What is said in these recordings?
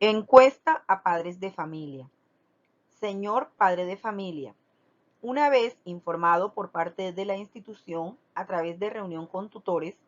Encuesta a padres de familia. Señor padre de familia, una vez informado por parte de la institución a través de reunión con tutores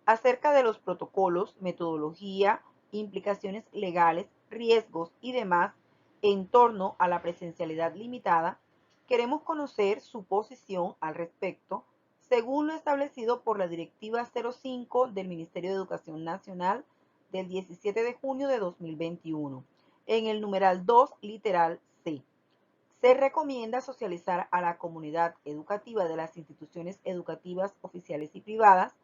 acerca de los protocolos, metodología, implicaciones legales, riesgos y demás en torno a la presencialidad limitada, queremos conocer su posición al respecto según lo establecido por la Directiva 05 del Ministerio de Educación Nacional del 17 de junio de 2021, en el numeral 2, literal C. Se recomienda socializar a la comunidad educativa de las instituciones educativas oficiales y privadas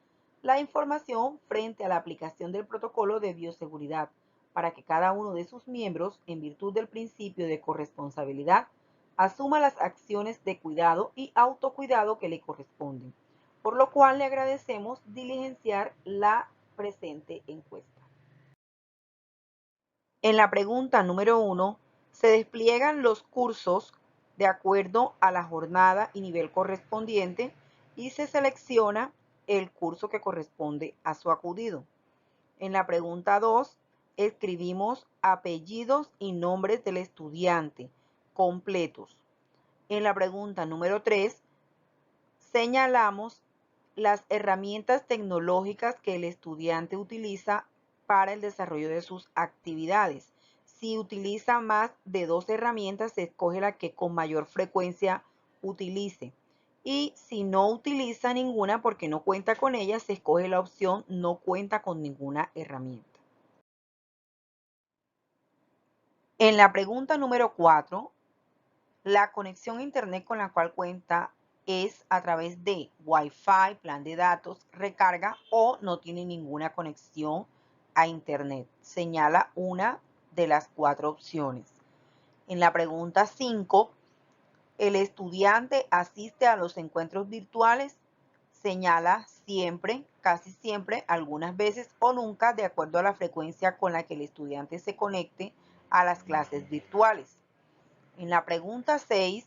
la información frente a la aplicación del protocolo de bioseguridad para que cada uno de sus miembros, en virtud del principio de corresponsabilidad, asuma las acciones de cuidado y autocuidado que le corresponden, por lo cual le agradecemos diligenciar la presente encuesta. En la pregunta número 1 se despliegan los cursos de acuerdo a la jornada y nivel correspondiente y se selecciona el curso que corresponde a su acudido. En la pregunta 2 escribimos apellidos y nombres del estudiante completos. En la pregunta número 3 señalamos las herramientas tecnológicas que el estudiante utiliza para el desarrollo de sus actividades. Si utiliza más de 2 herramientas, se escoge la que con mayor frecuencia utilice. Y si no utiliza ninguna porque no cuenta con ella, se escoge la opción no cuenta con ninguna herramienta. En la pregunta número 4, la conexión a Internet con la cual cuenta es a través de Wi-Fi, plan de datos, recarga o no tiene ninguna conexión a Internet. Señala una de las 4 opciones. En la pregunta 5, ¿el estudiante asiste a los encuentros virtuales? Señala siempre, casi siempre, algunas veces o nunca, de acuerdo a la frecuencia con la que el estudiante se conecte a las clases virtuales. En la pregunta 6,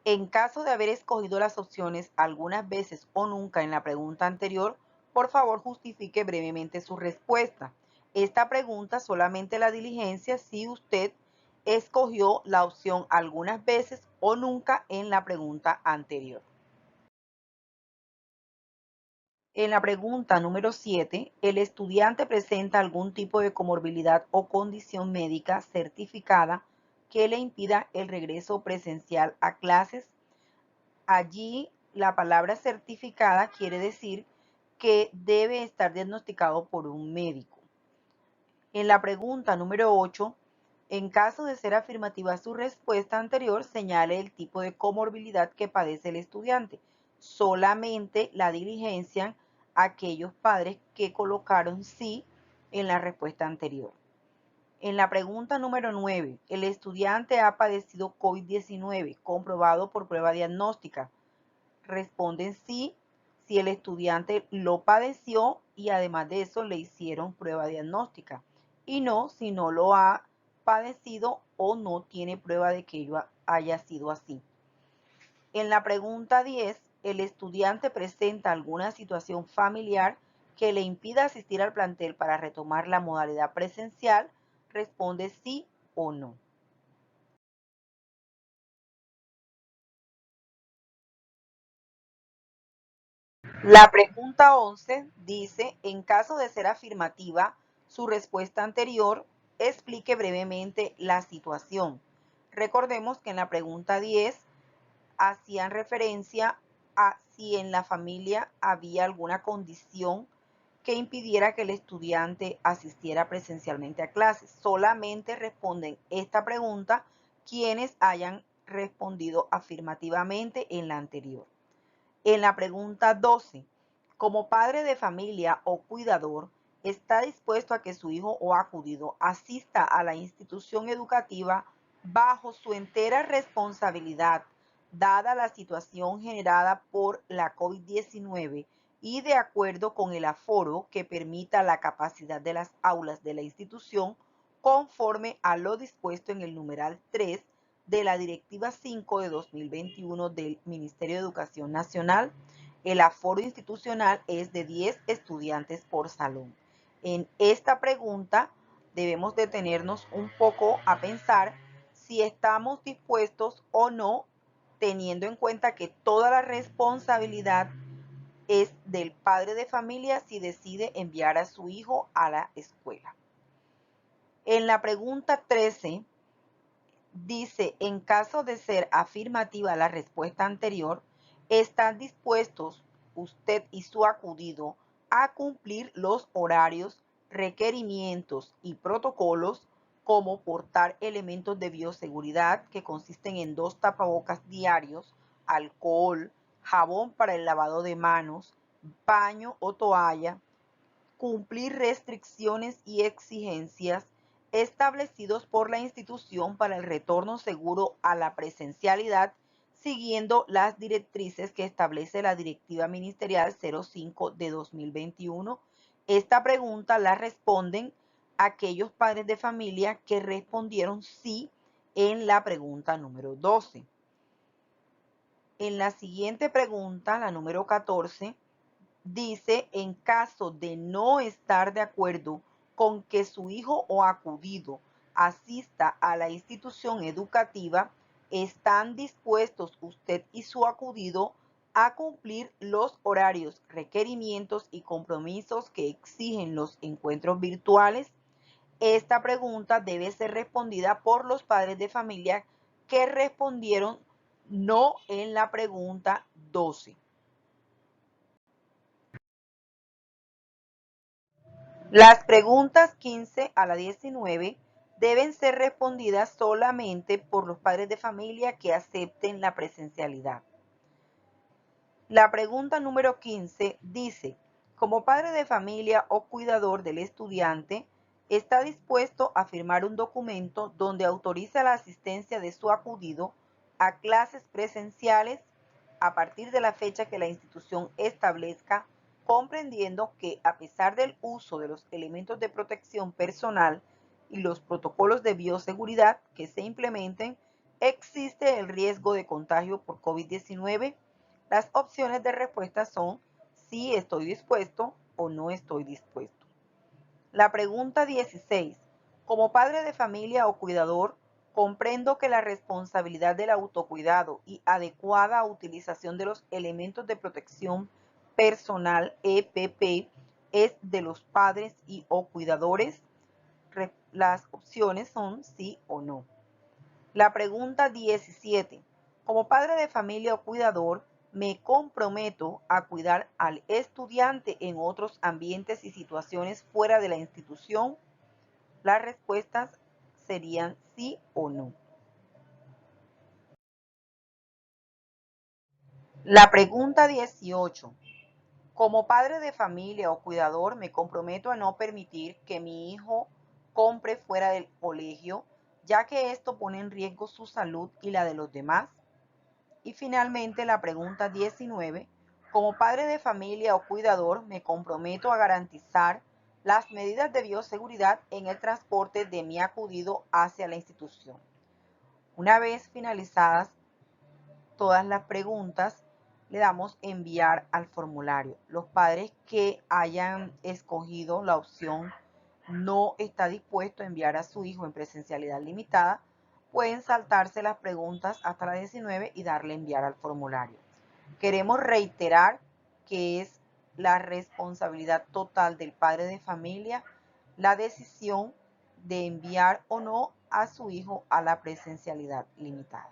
en caso de haber escogido las opciones algunas veces o nunca en la pregunta anterior, por favor justifique brevemente su respuesta. Esta pregunta solamente la diligencia si usted escogió la opción algunas veces o nunca en la pregunta anterior. En la pregunta número 7, el estudiante presenta algún tipo de comorbilidad o condición médica certificada que le impida el regreso presencial a clases. Allí la palabra certificada quiere decir que debe estar diagnosticado por un médico. En la pregunta número 8, en caso de ser afirmativa su respuesta anterior, señale el tipo de comorbilidad que padece el estudiante. Solamente la diligencian aquellos padres que colocaron sí en la respuesta anterior. En la pregunta número 9, el estudiante ha padecido COVID-19 comprobado por prueba diagnóstica. Responden sí si el estudiante lo padeció y además de eso le hicieron prueba diagnóstica, y no si no lo ha padecido o no tiene prueba de que ello haya sido así. En la pregunta 10, el estudiante presenta alguna situación familiar que le impida asistir al plantel para retomar la modalidad presencial. Responde sí o no. La pregunta 11 dice, en caso de ser afirmativa, su respuesta anterior, explique brevemente la situación. Recordemos que en la pregunta 10 hacían referencia a si en la familia había alguna condición que impidiera que el estudiante asistiera presencialmente a clases. Solamente responden esta pregunta quienes hayan respondido afirmativamente en la anterior. En la pregunta 12, como padre de familia o cuidador, ¿está dispuesto a que su hijo o acudido asista a la institución educativa bajo su entera responsabilidad, dada la situación generada por la COVID-19 y de acuerdo con el aforo que permita la capacidad de las aulas de la institución conforme a lo dispuesto en el numeral 3 de la Directiva 5 de 2021 del Ministerio de Educación Nacional? El aforo institucional es de 10 estudiantes por salón. En esta pregunta debemos detenernos un poco a pensar si estamos dispuestos o no, teniendo en cuenta que toda la responsabilidad es del padre de familia si decide enviar a su hijo a la escuela. En la pregunta 13 dice, en caso de ser afirmativa la respuesta anterior, ¿están dispuestos usted y su acudido a cumplir los horarios, requerimientos y protocolos como portar elementos de bioseguridad que consisten en 2 tapabocas diarios, alcohol, jabón para el lavado de manos, paño o toalla, cumplir restricciones y exigencias establecidos por la institución para el retorno seguro a la presencialidad, siguiendo las directrices que establece la Directiva Ministerial 05 de 2021? Esta pregunta la responden aquellos padres de familia que respondieron sí en la pregunta número 12. En la siguiente pregunta, la número 14, dice, en caso de no estar de acuerdo con que su hijo o acudido asista a la institución educativa, ¿están dispuestos usted y su acudido a cumplir los horarios, requerimientos y compromisos que exigen los encuentros virtuales? Esta pregunta debe ser respondida por los padres de familia que respondieron no en la pregunta 12. Las preguntas 15 a la 19 deben ser respondidas solamente por los padres de familia que acepten la presencialidad. La pregunta número 15 dice, como padre de familia o cuidador del estudiante, ¿está dispuesto a firmar un documento donde autoriza la asistencia de su acudido a clases presenciales a partir de la fecha que la institución establezca, comprendiendo que a pesar del uso de los elementos de protección personal y los protocolos de bioseguridad que se implementen, existe el riesgo de contagio por COVID-19? Las opciones de respuesta son sí estoy dispuesto o no estoy dispuesto. La pregunta 16. Como padre de familia o cuidador, comprendo que la responsabilidad del autocuidado y adecuada utilización de los elementos de protección personal EPP es de los padres y o cuidadores. Las opciones son sí o no. La pregunta 17. Como padre de familia o cuidador, me comprometo a cuidar al estudiante en otros ambientes y situaciones fuera de la institución. Las respuestas serían sí o no. La pregunta 18. Como padre de familia o cuidador, me comprometo a no permitir que mi hijo compre fuera del colegio, ya que esto pone en riesgo su salud y la de los demás. Y finalmente la pregunta 19. Como padre de familia o cuidador, me comprometo a garantizar las medidas de bioseguridad en el transporte de mi acudido hacia la institución. Una vez finalizadas todas las preguntas, le damos enviar al formulario. Los padres que hayan escogido la opción no está dispuesto a enviar a su hijo en presencialidad limitada, pueden saltarse las preguntas hasta la 19 y darle enviar al formulario. Queremos reiterar que es la responsabilidad total del padre de familia la decisión de enviar o no a su hijo a la presencialidad limitada.